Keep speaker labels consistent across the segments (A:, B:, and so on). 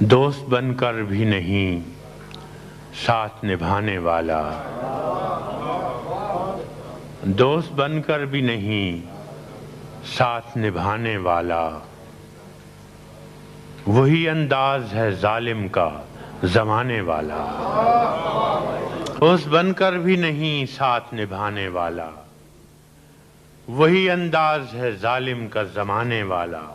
A: दोस्त बनकर भी नहीं साथ निभाने वाला, दोस्त बनकर भी नहीं साथ निभाने वाला, वही अंदाज है जालिम का जमाने वाला। दोस्त बनकर भी नहीं साथ निभाने वाला, वही अंदाज है जालिम का जमाने वाला।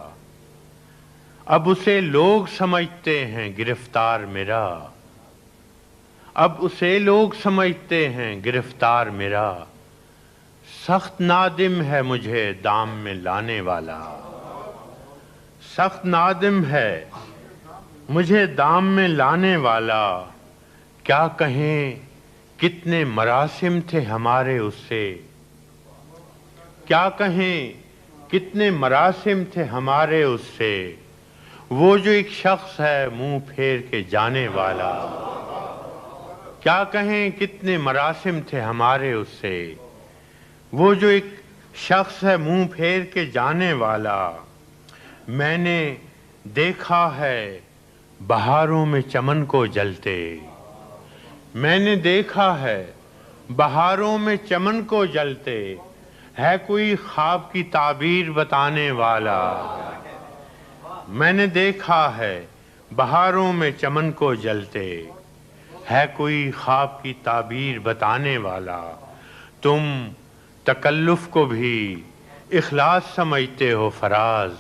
A: अब उसे लोग समझते हैं गिरफ्तार मेरा, अब उसे लोग समझते हैं गिरफ्तार मेरा। सख्त नादिम है मुझे दाम में लाने वाला, सख्त नादिम है मुझे दाम में लाने वाला। क्या कहें कितने मरासिम थे हमारे उससे, क्या कहें कितने मरासिम थे हमारे उससे। वो जो एक शख्स है मुंह फेर के जाने वाला, क्या कहें कितने मरासिम थे हमारे उससे। वो जो एक शख्स है मुंह फेर के जाने वाला। मैंने देखा है बहारों में चमन को जलते, मैंने देखा है बहारों में चमन को जलते। है कोई ख्वाब की ताबीर बताने वाला, मैंने देखा है बहारों में चमन को जलते। है कोई ख्वाब की ताबीर बताने वाला। तुम तकल्लुफ को भी इखलास समझते हो फराज,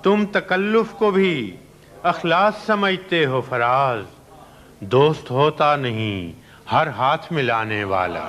A: तुम तकल्लुफ को भी इखलास समझते हो फराज। दोस्त होता नहीं हर हाथ मिलाने वाला।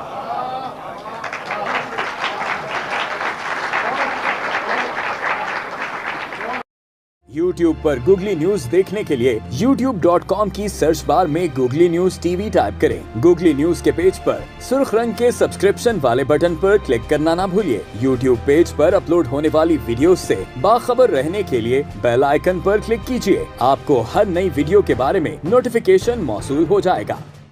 B: YouTube पर गूगली न्यूज देखने के लिए youtube.com की सर्च बार में गूगली न्यूज टीवी टाइप करें। गूगली न्यूज के पेज पर सुर्ख रंग के सब्सक्रिप्शन वाले बटन पर क्लिक करना ना भूलिए। YouTube पेज पर अपलोड होने वाली वीडियोस से बाखबर रहने के लिए बेल आइकन पर क्लिक कीजिए। आपको हर नई वीडियो के बारे में नोटिफिकेशन मौसूल हो जाएगा।